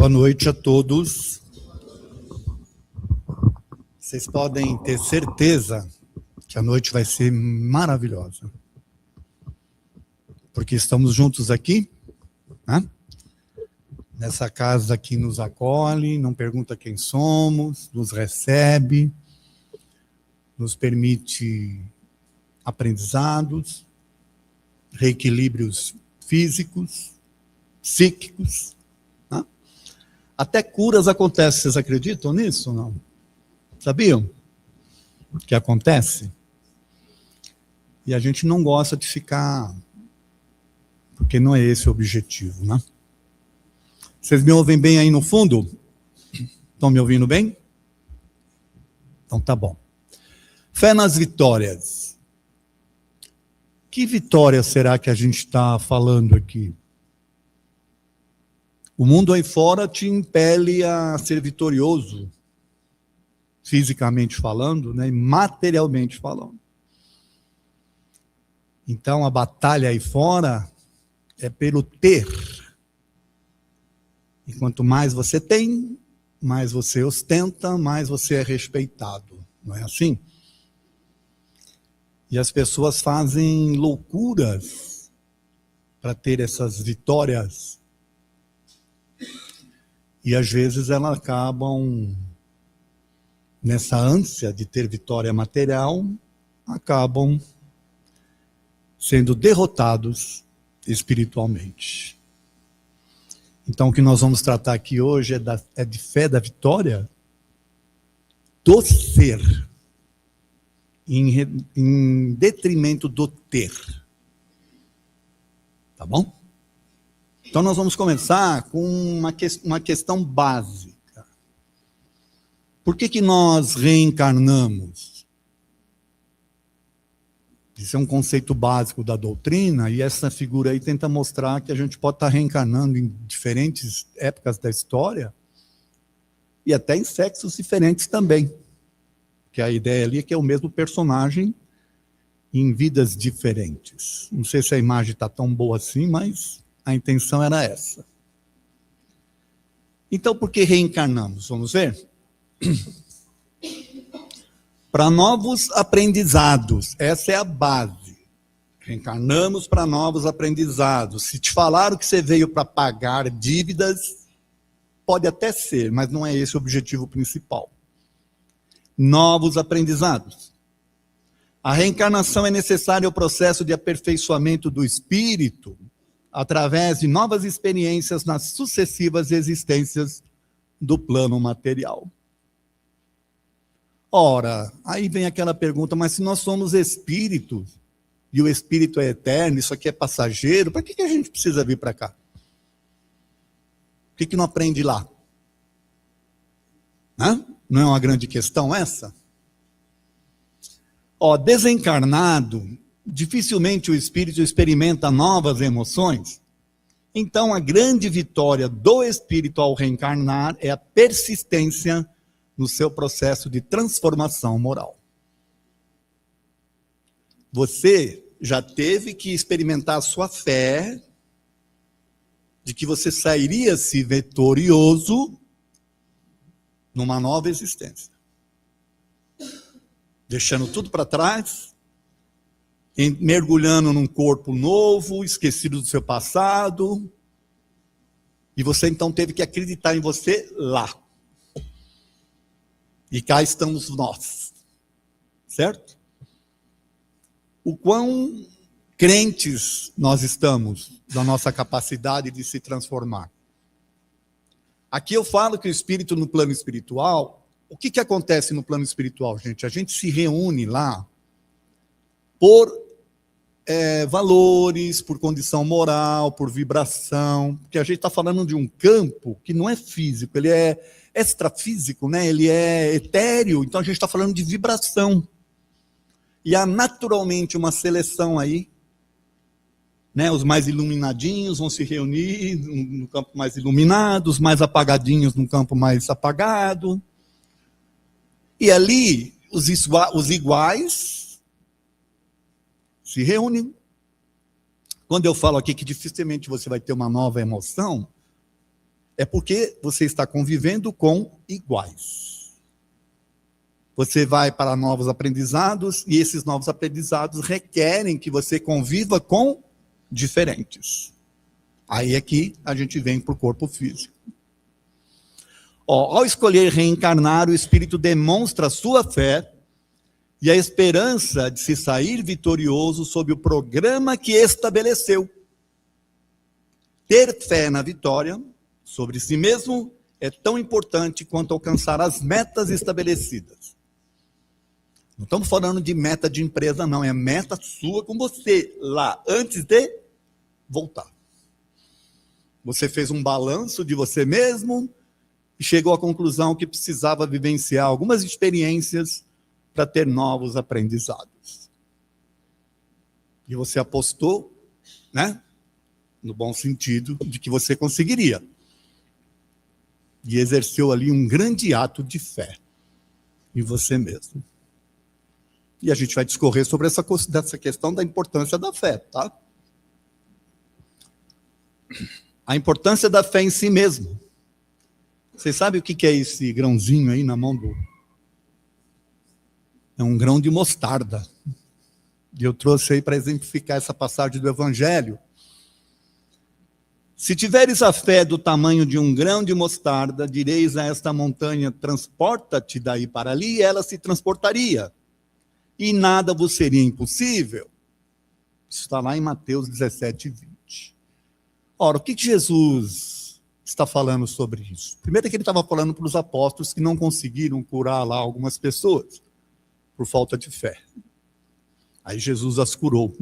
Boa noite a todos. Vocês podem ter certeza que a noite vai ser maravilhosa. Porque estamos juntos aqui, né? Nessa casa que nos acolhe, não pergunta quem somos, nos recebe, nos permite aprendizados, reequilíbrios físicos, psíquicos. Até curas acontecem, vocês acreditam nisso ou não? Sabiam que acontece? E a gente não gosta de ficar, porque não é esse o objetivo, né? Vocês me ouvem bem aí no fundo? Estão me ouvindo bem? Então tá bom. Fé nas vitórias. Que vitória será que a gente está falando aqui? O mundo aí fora te impele a ser vitorioso, fisicamente falando, né, e materialmente falando. Então, a batalha aí fora é pelo ter. E quanto mais você tem, mais você ostenta, mais você é respeitado. Não é assim? E as pessoas fazem loucuras para ter essas vitórias. E às vezes elas acabam, nessa ânsia de ter vitória material, acabam sendo derrotados espiritualmente. Então o que nós vamos tratar aqui hoje é de fé da vitória do ser, em detrimento do ter. Tá bom? Então nós vamos começar com uma questão básica. Por que nós reencarnamos? Isso é um conceito básico da doutrina, e essa figura aí tenta mostrar que a gente pode estar reencarnando em diferentes épocas da história, e até em sexos diferentes também. Que a ideia ali é que é o mesmo personagem em vidas diferentes. Não sei se a imagem está tão boa assim, mas a intenção era essa. Então, por que reencarnamos? Vamos ver? Para novos aprendizados. Essa é a base. Reencarnamos para novos aprendizados. Se te falaram que você veio para pagar dívidas, pode até ser, mas não é esse o objetivo principal. Novos aprendizados. A reencarnação é necessária ao processo de aperfeiçoamento do espírito, através de novas experiências nas sucessivas existências do plano material. Ora, aí vem aquela pergunta, mas se nós somos espíritos, e o espírito é eterno, isso aqui é passageiro, para que a gente precisa vir para cá? Por que não aprende lá? Hã? Não é uma grande questão essa? Desencarnado, dificilmente o espírito experimenta novas emoções. Então, a grande vitória do espírito ao reencarnar é a persistência no seu processo de transformação moral. Você já teve que experimentar a sua fé de que você sairia-se vitorioso numa nova existência. Deixando tudo para trás, mergulhando num corpo novo, esquecido do seu passado, e você então teve que acreditar em você lá. E cá estamos nós, certo? O quão crentes nós estamos da nossa capacidade de se transformar. Aqui eu falo que o espírito no plano espiritual, o que acontece no plano espiritual, gente? A gente se reúne lá por valores, por condição moral, por vibração, porque a gente está falando de um campo que não é físico, ele é extrafísico, né? Ele é etéreo, então a gente está falando de vibração. E há naturalmente uma seleção aí, né? Os mais iluminadinhos vão se reunir no campo mais iluminado, os mais apagadinhos no campo mais apagado. E ali, os iguais se reúnem. Quando eu falo aqui que dificilmente você vai ter uma nova emoção, É porque você está convivendo com iguais. Você vai para novos aprendizados e esses novos aprendizados requerem que você conviva com diferentes. Aí é que a gente vem para o corpo físico. Ao escolher reencarnar, o espírito demonstra a sua fé e a esperança de se sair vitorioso sob o programa que estabeleceu. Ter fé na vitória sobre si mesmo é tão importante quanto alcançar as metas estabelecidas. Não estamos falando de meta de empresa, não. É meta sua com você lá, antes de voltar. Você fez um balanço de você mesmo e chegou à conclusão que precisava vivenciar algumas experiências para ter novos aprendizados. E você apostou, né? No bom sentido de que você conseguiria. E exerceu ali um grande ato de fé em você mesmo. E a gente vai discorrer sobre essa questão da importância da fé, tá? A importância da fé em si mesmo. Vocês sabem o que é esse grãozinho aí na mão do... É um grão de mostarda. E eu trouxe aí para exemplificar essa passagem do Evangelho. Se tiveres a fé do tamanho de um grão de mostarda, direis a esta montanha, transporta-te daí para ali, e ela se transportaria. E nada vos seria impossível. Isso está lá em Mateus 17, 20. Ora, o que Jesus está falando sobre isso? Primeiro é que ele estava falando para os apóstolos que não conseguiram curar lá algumas pessoas por falta de fé. Aí Jesus as curou.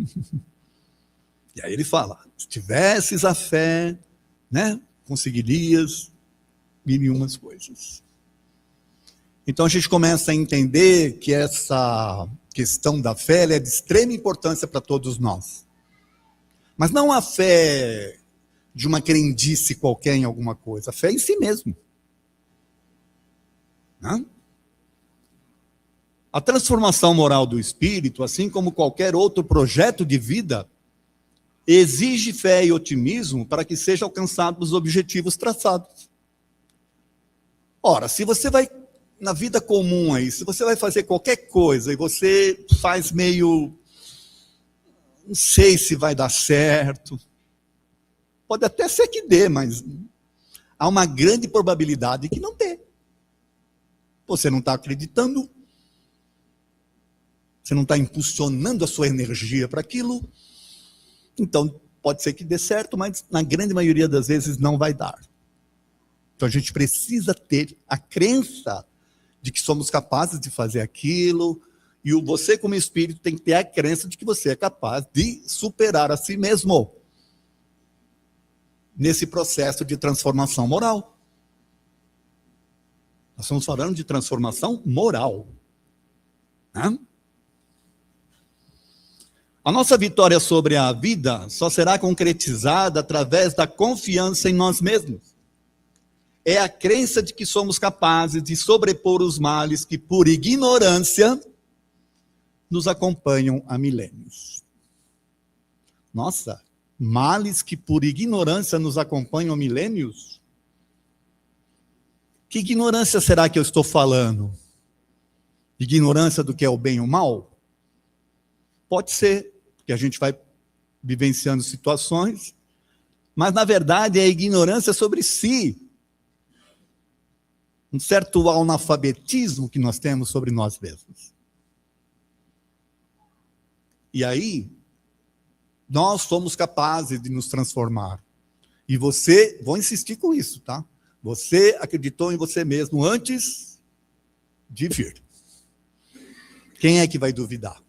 E aí ele fala, se tivesses a fé, né, conseguirias mil e umas coisas. Então a gente começa a entender que essa questão da fé é de extrema importância para todos nós. Mas não a fé de uma crendice qualquer em alguma coisa, a fé em si mesmo. Né? A transformação moral do espírito, assim como qualquer outro projeto de vida, exige fé e otimismo para que sejam alcançados os objetivos traçados. Ora, se você vai, na vida comum aí, se você vai fazer qualquer coisa e você faz meio, não sei se vai dar certo, pode até ser que dê, mas há uma grande probabilidade que não dê. Você não está acreditando, você não está impulsionando a sua energia para aquilo, então pode ser que dê certo, mas na grande maioria das vezes não vai dar. Então a gente precisa ter a crença de que somos capazes de fazer aquilo, e você como espírito tem que ter a crença de que você é capaz de superar a si mesmo nesse processo de transformação moral. Nós estamos falando de transformação moral. Né? A nossa vitória sobre a vida só será concretizada através da confiança em nós mesmos. É a crença de que somos capazes de sobrepor os males que, por ignorância, nos acompanham há milênios. Nossa, males que por ignorância nos acompanham há milênios? Que ignorância será que eu estou falando? Ignorância do que é o bem e o mal? Pode ser, porque a gente vai vivenciando situações, mas na verdade é a ignorância sobre si. Um certo analfabetismo que nós temos sobre nós mesmos. E aí, nós somos capazes de nos transformar. E você, vou insistir com isso, tá? Você acreditou em você mesmo antes de vir. Quem é que vai duvidar?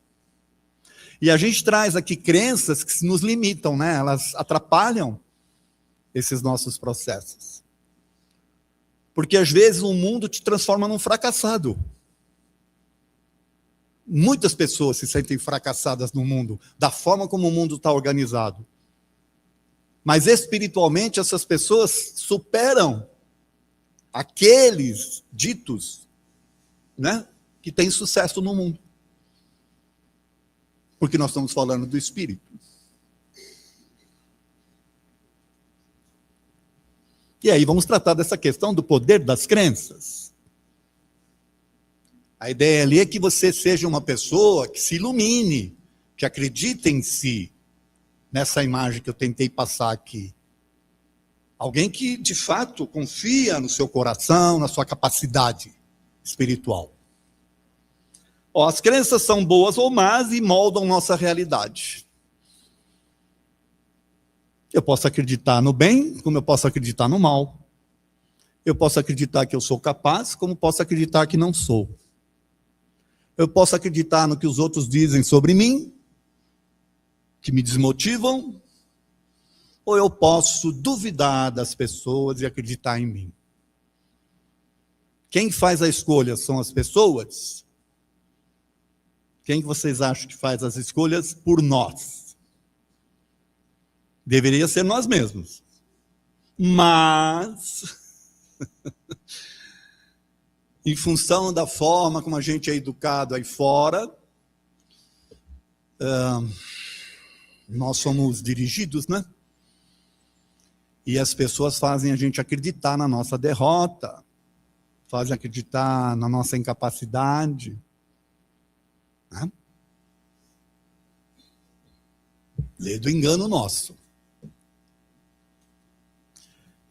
E a gente traz aqui crenças que nos limitam, né? Elas atrapalham esses nossos processos. Porque às vezes o mundo te transforma num fracassado. Muitas pessoas se sentem fracassadas no mundo, da forma como o mundo está organizado. Mas espiritualmente essas pessoas superam aqueles ditos, né, que têm sucesso no mundo. Porque nós estamos falando do espírito. E aí vamos tratar dessa questão do poder das crenças. A ideia ali é que você seja uma pessoa que se ilumine, que acredite em si, nessa imagem que eu tentei passar aqui. Alguém que, de fato, confia no seu coração, na sua capacidade espiritual. As crenças são boas ou más e moldam nossa realidade. Eu posso acreditar no bem, como eu posso acreditar no mal. Eu posso acreditar que eu sou capaz, como posso acreditar que não sou. Eu posso acreditar no que os outros dizem sobre mim, que me desmotivam, ou eu posso duvidar das pessoas e acreditar em mim. Quem faz a escolha são as pessoas? Quem vocês acham que faz as escolhas por nós? Deveria ser nós mesmos. Mas, em função da forma como a gente é educado aí fora, nós somos dirigidos, né? E as pessoas fazem a gente acreditar na nossa derrota, fazem acreditar na nossa incapacidade. Né? Lê do engano nosso.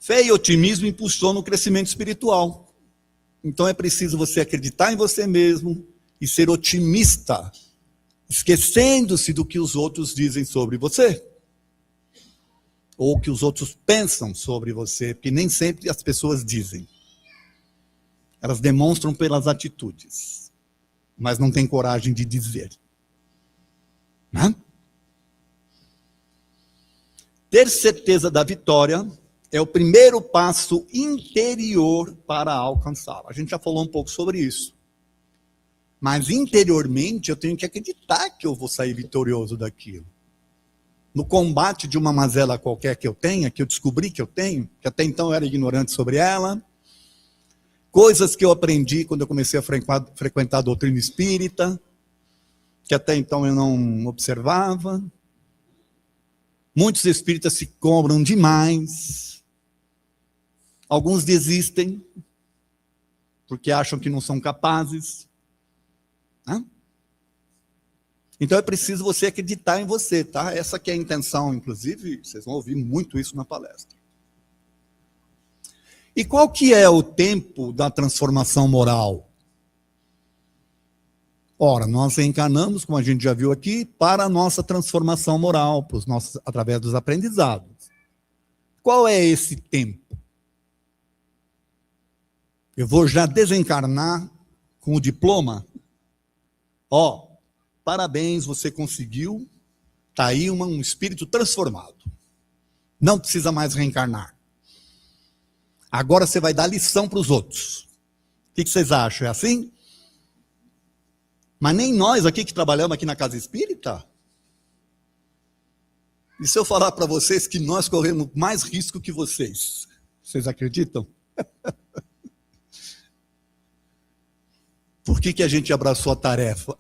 Fé e otimismo impulsionam o crescimento espiritual. Então é preciso você acreditar em você mesmo e ser otimista, esquecendo-se do que os outros dizem sobre você. Ou o que os outros pensam sobre você, porque nem sempre as pessoas dizem. Elas demonstram pelas atitudes, mas não têm coragem de dizer. Né? Ter certeza da vitória é o primeiro passo interior para alcançá-la. A gente já falou um pouco sobre isso. Mas interiormente eu tenho que acreditar que eu vou sair vitorioso daquilo. No combate de uma mazela qualquer que eu tenha, que eu descobri que eu tenho, que até então eu era ignorante sobre ela, coisas que eu aprendi quando eu comecei a frequentar a doutrina espírita, que até então eu não observava. Muitos espíritas se cobram demais. Alguns desistem, porque acham que não são capazes. Né? Então é preciso você acreditar em você, tá? Essa que é a intenção, inclusive, vocês vão ouvir muito isso na palestra. E qual que é o tempo da transformação moral? Ora, nós reencarnamos, como a gente já viu aqui, para a nossa transformação moral, para os nossos, através dos aprendizados. Qual é esse tempo? Eu vou já desencarnar com o diploma? Parabéns, você conseguiu, está aí um espírito transformado. Não precisa mais reencarnar. Agora você vai dar lição para os outros. O que vocês acham? É assim? Mas nem nós aqui que trabalhamos aqui na Casa Espírita. E se eu falar para vocês que nós corremos mais risco que vocês? Vocês acreditam? Por que a gente abraçou a tarefa?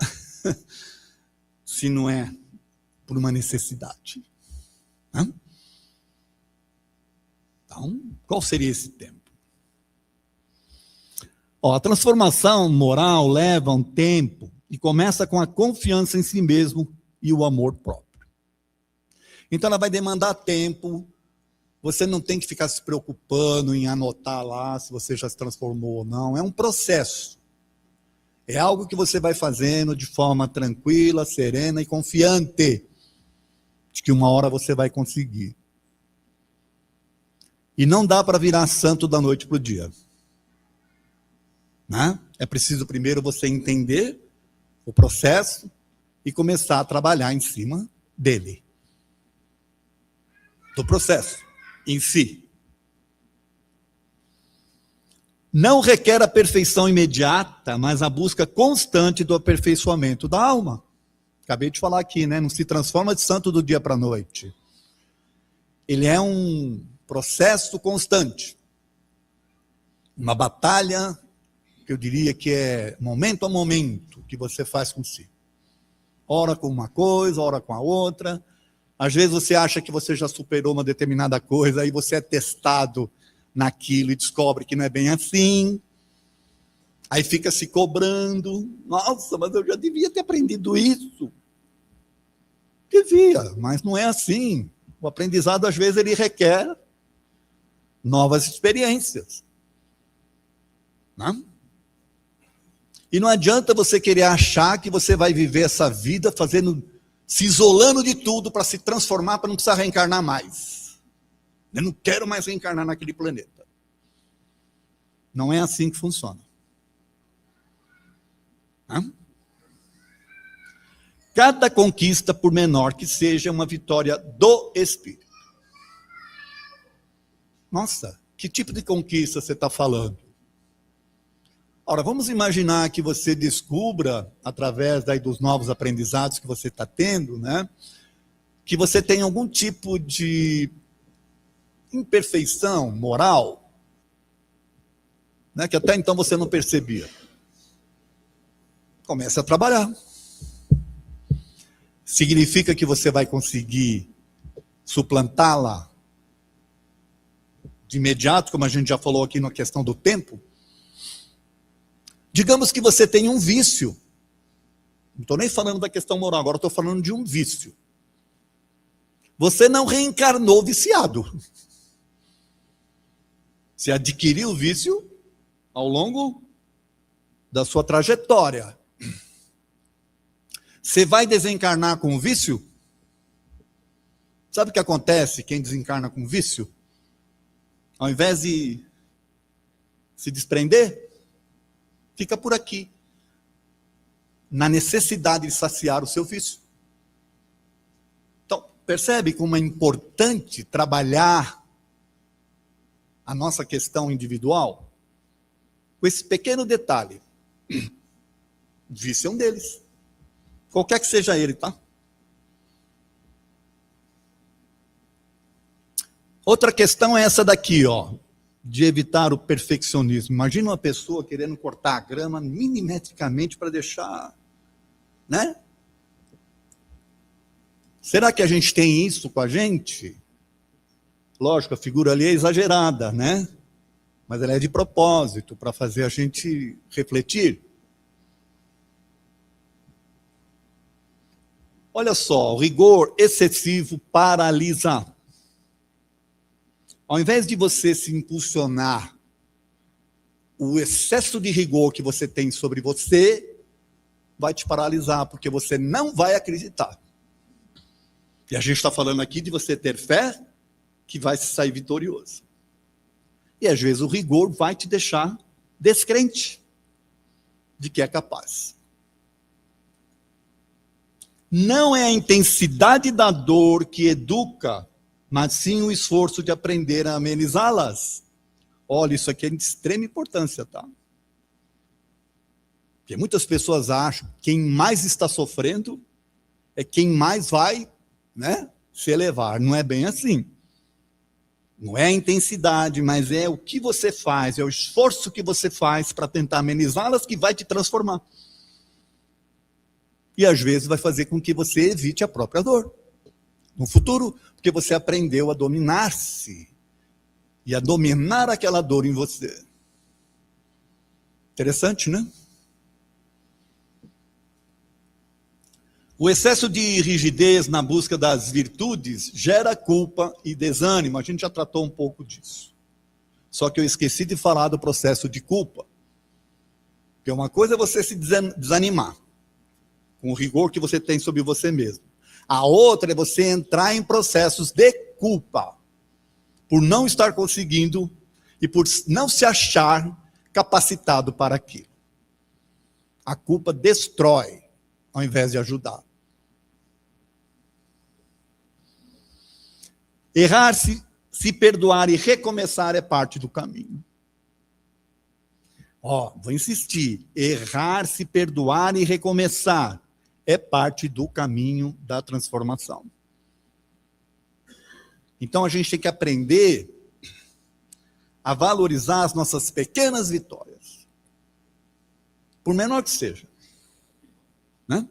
Se não é por uma necessidade. Hã? Então, qual seria esse tempo? A transformação moral leva um tempo e começa com a confiança em si mesmo e o amor próprio. Então ela vai demandar tempo, você não tem que ficar se preocupando em anotar lá se você já se transformou ou não, é um processo. É algo que você vai fazendo de forma tranquila, serena e confiante, de que uma hora você vai conseguir. E não dá para virar santo da noite para o dia. Né? É preciso primeiro você entender o processo e começar a trabalhar em cima dele. Do processo em si. Não requer a perfeição imediata, mas a busca constante do aperfeiçoamento da alma. Acabei de falar aqui, né? Não se transforma de santo do dia para a noite. Ele é um processo constante. Uma batalha, que eu diria que é momento a momento, que você faz com si. Ora com uma coisa, ora com a outra. Às vezes você acha que você já superou uma determinada coisa, aí você é testado naquilo e descobre que não é bem assim. Aí fica se cobrando. Nossa, mas eu já devia ter aprendido isso. Devia, mas não é assim. O aprendizado, às vezes, ele requer novas experiências. Não? E não adianta você querer achar que você vai viver essa vida se isolando de tudo para se transformar, para não precisar reencarnar mais. Eu não quero mais reencarnar naquele planeta. Não é assim que funciona. Não? Cada conquista, por menor que seja, é uma vitória do espírito. Nossa, que tipo de conquista você está falando? Ora, vamos imaginar que você descubra, através dos novos aprendizados que você está tendo, né, que você tem algum tipo de imperfeição moral, né, que até então você não percebia. Comece a trabalhar. Significa que você vai conseguir suplantá-la de imediato, como a gente já falou aqui na questão do tempo? Digamos que você tem um vício. Não estou nem falando da questão moral, agora estou falando de um vício. Você não reencarnou viciado. Você adquiriu o vício ao longo da sua trajetória. Você vai desencarnar com o vício? Sabe o que acontece quem desencarna com vício? Ao invés de se desprender, fica por aqui, na necessidade de saciar o seu vício. Então, percebe como é importante trabalhar a nossa questão individual? Com esse pequeno detalhe. Vício é um deles. Qualquer que seja ele, tá? Outra questão é essa daqui, ó, de evitar o perfeccionismo. Imagina uma pessoa querendo cortar a grama milimetricamente para deixar, né? Será que a gente tem isso com a gente? Lógico, a figura ali é exagerada, né? Mas ela é de propósito, para fazer a gente refletir. Olha só, o rigor excessivo paralisa. Ao invés de você se impulsionar, o excesso de rigor que você tem sobre você vai te paralisar, porque você não vai acreditar. E a gente está falando aqui de você ter fé que vai se sair vitorioso. E às vezes o rigor vai te deixar descrente de que é capaz. Não é a intensidade da dor que educa, mas sim o esforço de aprender a amenizá-las. Olha, isso aqui é de extrema importância, tá? Porque muitas pessoas acham que quem mais está sofrendo é quem mais vai, né, se elevar. Não é bem assim. Não é a intensidade, mas é o que você faz, é o esforço que você faz para tentar amenizá-las que vai te transformar. E às vezes vai fazer com que você evite a própria dor no futuro, porque você aprendeu a dominar-se e a dominar aquela dor em você. Interessante, né? O excesso de rigidez na busca das virtudes gera culpa e desânimo. A gente já tratou um pouco disso. Só que eu esqueci de falar do processo de culpa. Porque uma coisa é você se desanimar com o rigor que você tem sobre você mesmo. A outra é você entrar em processos de culpa, por não estar conseguindo e por não se achar capacitado para aquilo. A culpa destrói, ao invés de ajudar. Errar, se perdoar e recomeçar é parte do caminho. Vou insistir. Errar, se perdoar e recomeçar é parte do caminho da transformação. Então a gente tem que aprender a valorizar as nossas pequenas vitórias, por menor que seja, né?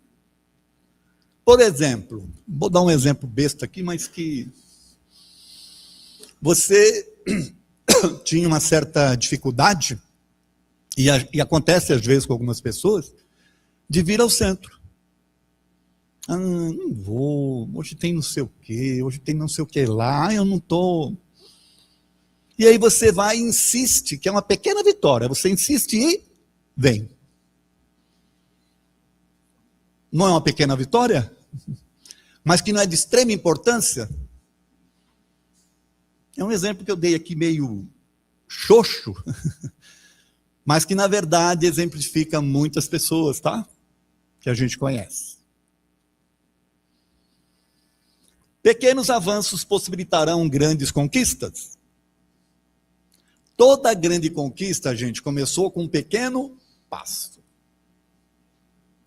Por exemplo, vou dar um exemplo besta aqui, mas que você tinha uma certa dificuldade, e acontece às vezes com algumas pessoas, de vir ao centro. Não vou, hoje tem não sei o quê, hoje tem não sei o que lá, eu não estou... E aí você vai e insiste, que é uma pequena vitória, você insiste e vem. Não é uma pequena vitória? Mas que não é de extrema importância? É um exemplo que eu dei aqui meio xoxo, mas que na verdade exemplifica muitas pessoas, tá? Que a gente conhece. Pequenos avanços possibilitarão grandes conquistas? Toda grande conquista, gente, começou com um pequeno passo.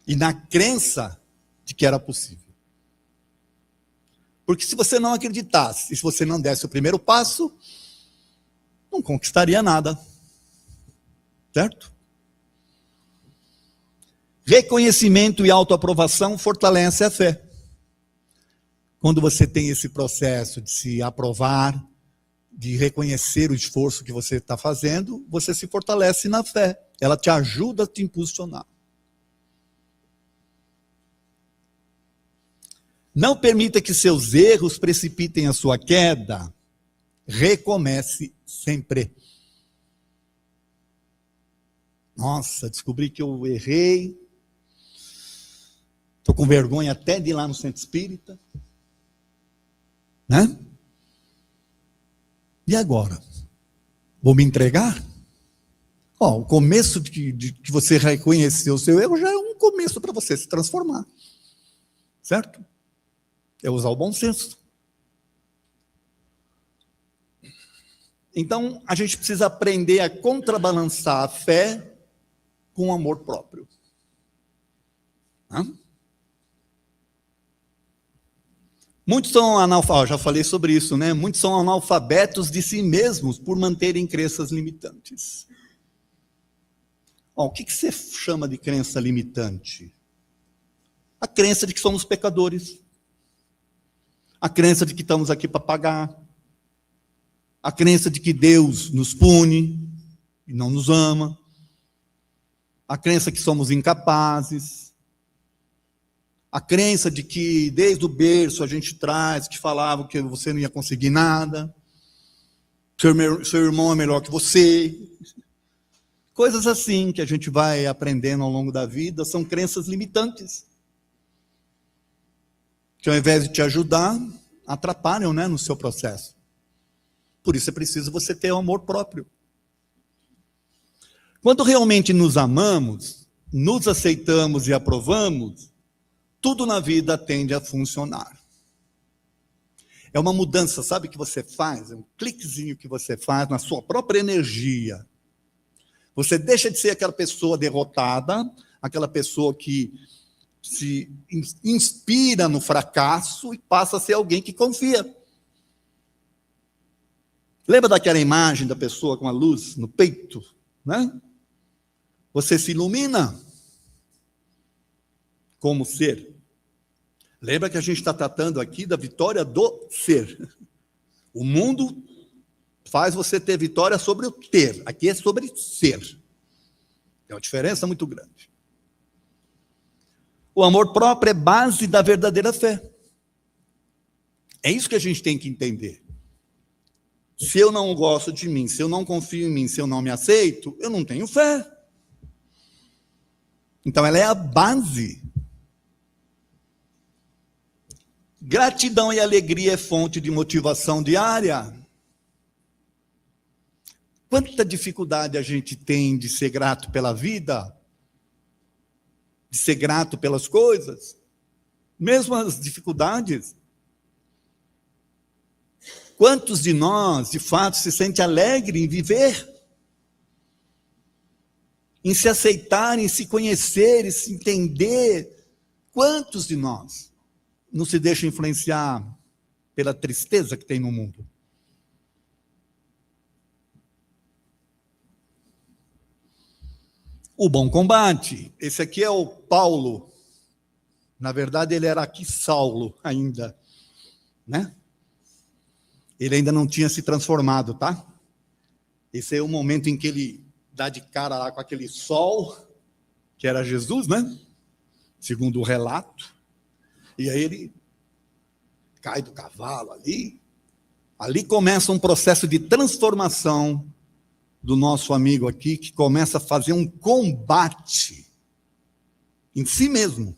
E na crença de que era possível. Porque se você não acreditasse, e se você não desse o primeiro passo, não conquistaria nada. Certo? Reconhecimento e autoaprovação fortalecem a fé. Quando você tem esse processo de se aprovar, de reconhecer o esforço que você está fazendo, você se fortalece na fé. Ela te ajuda a te impulsionar. Não permita que seus erros precipitem a sua queda. Recomece sempre. Nossa, descobri que eu errei. Estou com vergonha até de ir lá no centro espírita. Né? E agora? Vou me entregar? O começo de que você reconheceu o seu erro já é um começo para você se transformar. Certo? É usar o bom senso. Então, a gente precisa aprender a contrabalançar a fé com o amor próprio. Muitos são analfabetos, já falei sobre isso, né? Muitos são analfabetos de si mesmos por manterem crenças limitantes. O que você chama de crença limitante? A crença de que somos pecadores. A crença de que estamos aqui para pagar. A crença de que Deus nos pune e não nos ama. A crença que somos incapazes. A crença de que desde o berço a gente traz, que falavam que você não ia conseguir nada. Seu irmão é melhor que você. Coisas assim que a gente vai aprendendo ao longo da vida são crenças limitantes. Que ao invés de te ajudar, atrapalham, né, no seu processo. Por isso é preciso você ter o amor próprio. Quando realmente nos amamos, nos aceitamos e aprovamos, tudo na vida tende a funcionar. É uma mudança, sabe, que você faz, é um cliquezinho que você faz na sua própria energia. Você deixa de ser aquela pessoa derrotada, aquela pessoa que se inspira no fracasso e passa a ser alguém que confia. Lembra daquela imagem da pessoa com a luz no peito, né? Você se ilumina como ser. Lembra que a gente está tratando aqui da vitória do ser. O mundo faz você ter vitória sobre o ter. Aqui é sobre ser. É uma diferença muito grande. O amor próprio é base da verdadeira fé. É isso que a gente tem que entender. Se eu não gosto de mim, se eu não confio em mim, se eu não me aceito, eu não tenho fé. Então ela é a base. Gratidão e alegria é fonte de motivação diária. Quanta dificuldade a gente tem de ser grato pela vida, de ser grato pelas coisas, mesmo as dificuldades. Quantos de nós, de fato, se sente alegre em viver? Em se aceitar, em se conhecer, em se entender? Quantos de nós não se deixam influenciar pela tristeza que tem no mundo? O bom combate. Esse aqui é o Paulo. Na verdade, ele era aqui Saulo ainda, né? Ele ainda não tinha se transformado, tá? Esse é o momento em que ele dá de cara lá com aquele sol, que era Jesus, né? Segundo o relato. E aí ele cai do cavalo ali. Ali começa um processo de transformação do nosso amigo aqui, que começa a fazer um combate em si mesmo.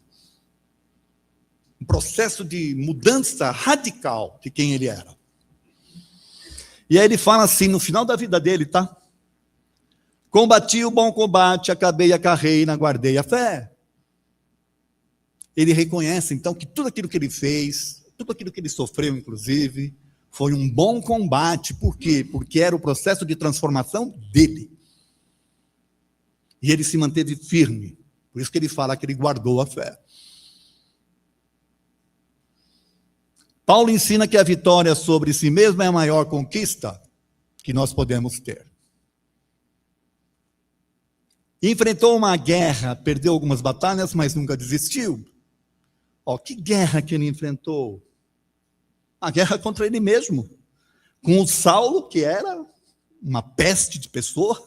Um processo de mudança radical de quem ele era. E aí ele fala assim, no final da vida dele, tá? Combati o bom combate, acabei a carreira, guardei a fé. Ele reconhece, então, que tudo aquilo que ele fez, tudo aquilo que ele sofreu, inclusive, foi um bom combate. Por quê? Porque era o processo de transformação dele. E ele se manteve firme. Por isso que ele fala que ele guardou a fé. Paulo ensina que a vitória sobre si mesmo é a maior conquista que nós podemos ter. Enfrentou uma guerra, perdeu algumas batalhas, mas nunca desistiu. Que guerra que ele enfrentou? A guerra contra ele mesmo. Com o Saulo, que era uma peste de pessoa,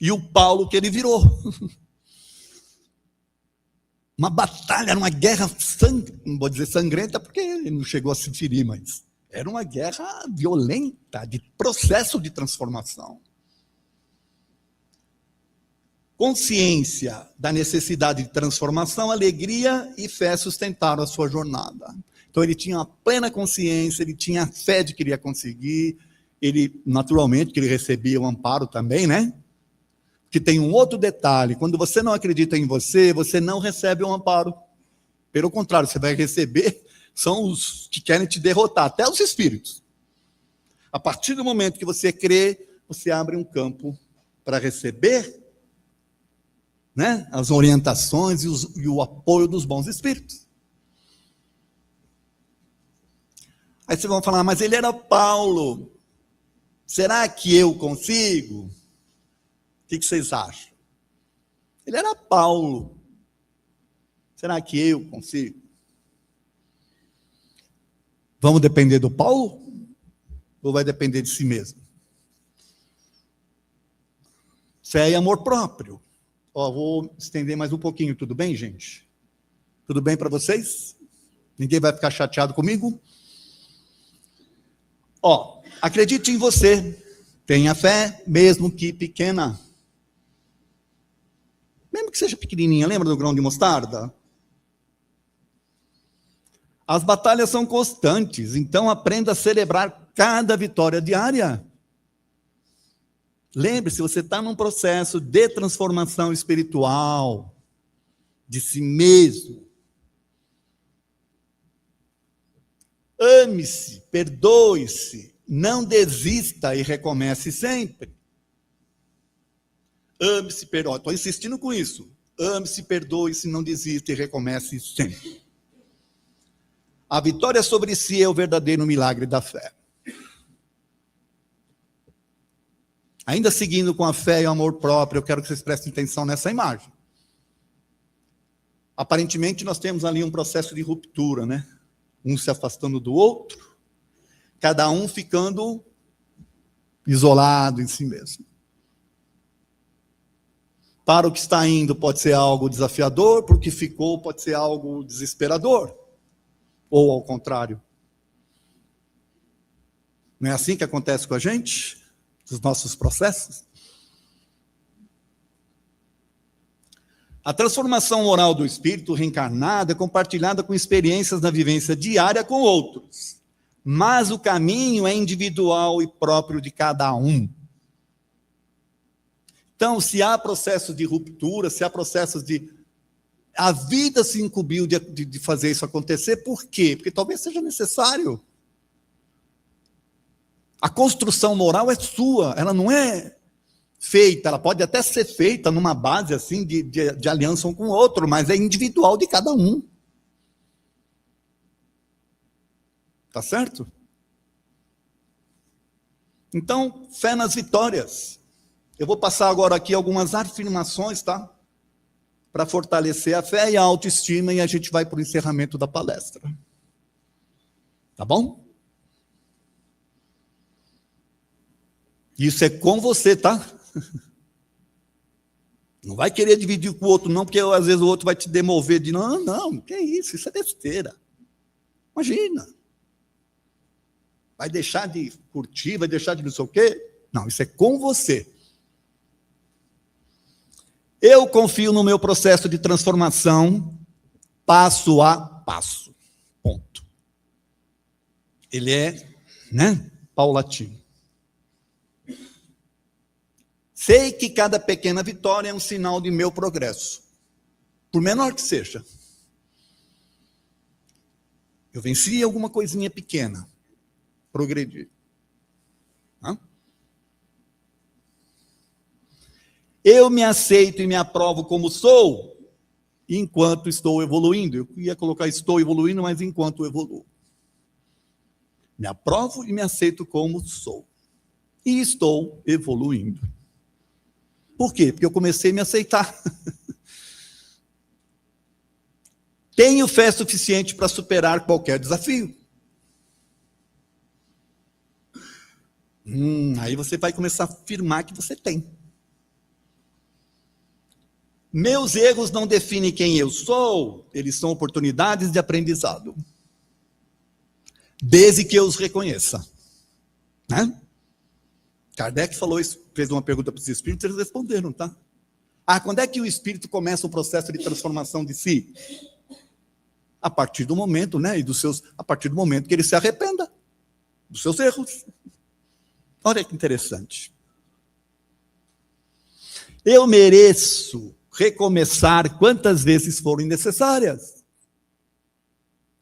e o Paulo que ele virou. Uma batalha, uma guerra, não vou dizer sangrenta, porque ele não chegou a se ferir, mas era uma guerra violenta, de processo de transformação. Consciência da necessidade de transformação, alegria e fé sustentaram a sua jornada. Então ele tinha uma plena consciência, ele tinha a fé de que ele ia conseguir, ele, naturalmente, que ele recebia o amparo também, né? Que tem um outro detalhe, quando você não acredita em você, você não recebe o amparo. Pelo contrário, você vai receber, são os que querem te derrotar, até os espíritos. A partir do momento que você crê, você abre um campo para receber, né, as orientações e o apoio dos bons espíritos. Aí vocês vão falar, mas ele era Paulo, será que eu consigo? O que vocês acham? Ele era Paulo, será que eu consigo? Vamos depender do Paulo? Ou vai depender de si mesmo? Fé e amor próprio. Vou estender mais um pouquinho, tudo bem, gente? Tudo bem para vocês? Ninguém vai ficar chateado comigo? Acredite em você. Tenha fé, mesmo que pequena. Mesmo que seja pequenininha, lembra do grão de mostarda? As batalhas são constantes, então aprenda a celebrar cada vitória diária. Lembre-se, você está num processo de transformação espiritual, de si mesmo. Ame-se, perdoe-se, não desista e recomece sempre. Ame-se, perdoe. Estou insistindo com isso. Ame-se, perdoe-se, não desista e recomece sempre. A vitória sobre si é o verdadeiro milagre da fé. Ainda seguindo com a fé e o amor próprio, eu quero que vocês prestem atenção nessa imagem. Aparentemente, nós temos ali um processo de ruptura, né? Um se afastando do outro, cada um ficando isolado em si mesmo. Para o que está indo pode ser algo desafiador, para o que ficou pode ser algo desesperador. Ou ao contrário. Não é assim que acontece com a gente? Os nossos processos? A transformação moral do espírito reencarnado é compartilhada com experiências na vivência diária com outros. Mas o caminho é individual e próprio de cada um. Então, se há processos de ruptura, se há processos de... A vida se incumbiu de fazer isso acontecer, por quê? Porque talvez seja necessário. A construção moral é sua, ela não é feita, ela pode até ser feita numa base assim de aliança um com o outro, mas é individual de cada um. Tá certo? Então, fé nas vitórias. Eu vou passar agora aqui algumas afirmações, tá? Para fortalecer a fé e a autoestima, e a gente vai para o encerramento da palestra. Tá bom? Isso é com você, tá? Não vai querer dividir com o outro, não, porque às vezes o outro vai te demover de não, que isso é besteira. Imagina. Vai deixar de curtir, vai deixar de não sei o quê? Não, isso é com você. Eu confio no meu processo de transformação passo a passo. Ponto. Ele é, paulatino. Sei que cada pequena vitória é um sinal de meu progresso, por menor que seja. Eu venci alguma coisinha pequena, progredi. Eu me aceito e me aprovo como sou, enquanto estou evoluindo. Eu ia colocar estou evoluindo, mas enquanto evoluo. Me aprovo e me aceito como sou. E estou evoluindo. Por quê? Porque eu comecei a me aceitar. Tenho fé suficiente para superar qualquer desafio. Aí você vai começar a afirmar que você tem. Meus erros não definem quem eu sou, eles são oportunidades de aprendizado. Desde que eu os reconheça. Kardec falou isso, fez uma pergunta para os espíritos, eles responderam, tá? Quando é que o espírito começa o processo de transformação de si? A partir do momento, a partir do momento que ele se arrependa dos seus erros. Olha que interessante. Eu mereço recomeçar quantas vezes forem necessárias.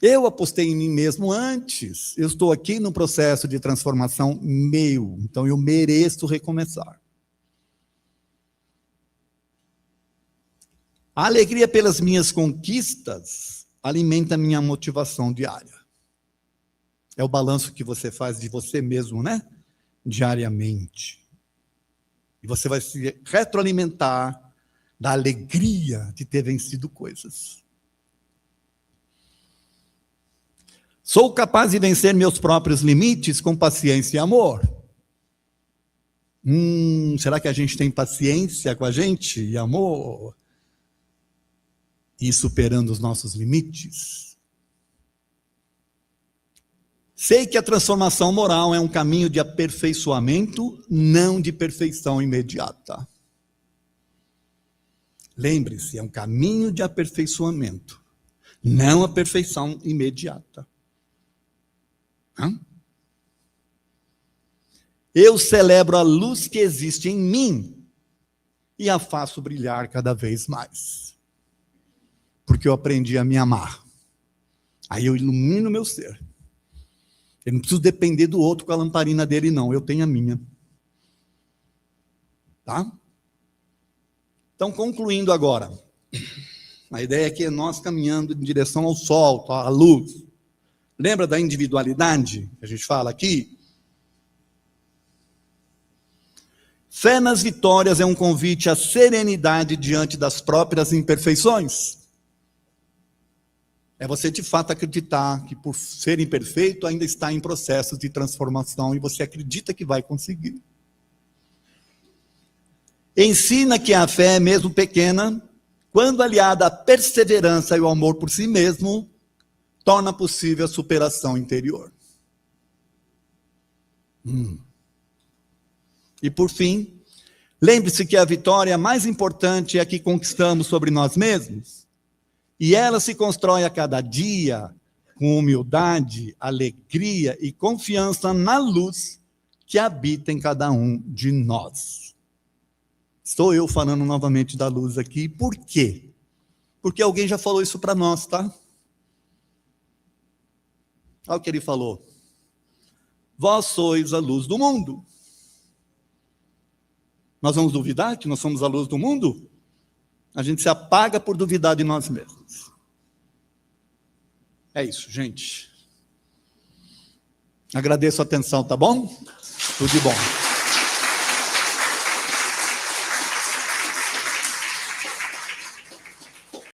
Eu apostei em mim mesmo antes. Eu estou aqui no processo de transformação meu. Então, eu mereço recomeçar. A alegria pelas minhas conquistas alimenta a minha motivação diária. É o balanço que você faz de você mesmo, diariamente. E você vai se retroalimentar da alegria de ter vencido coisas. Sou capaz de vencer meus próprios limites com paciência e amor. Será que a gente tem paciência com a gente e amor? E superando os nossos limites? Sei que a transformação moral é um caminho de aperfeiçoamento, não de perfeição imediata. Lembre-se, é um caminho de aperfeiçoamento, não a perfeição imediata. Eu celebro a luz que existe em mim e a faço brilhar cada vez mais. Porque eu aprendi a me amar. Aí eu ilumino o meu ser. Eu não preciso depender do outro com a lamparina dele, não. Eu tenho a minha. Tá? Então, concluindo agora. A ideia aqui é nós caminhando em direção ao sol, à luz. Lembra da individualidade que a gente fala aqui? Fé nas vitórias é um convite à serenidade diante das próprias imperfeições. É você de fato acreditar que por ser imperfeito ainda está em processo de transformação e você acredita que vai conseguir. Ensina que a fé, mesmo pequena, quando aliada à perseverança e ao amor por si mesmo, torna possível a superação interior. E por fim, lembre-se que a vitória mais importante é a que conquistamos sobre nós mesmos. E ela se constrói a cada dia com humildade, alegria e confiança na luz que habita em cada um de nós. Estou eu falando novamente da luz aqui. Por quê? Porque alguém já falou isso para nós, tá? Olha o que ele falou. Vós sois a luz do mundo. Nós vamos duvidar que nós somos a luz do mundo? A gente se apaga por duvidar de nós mesmos. É isso, gente. Agradeço a atenção, tá bom? Tudo de bom.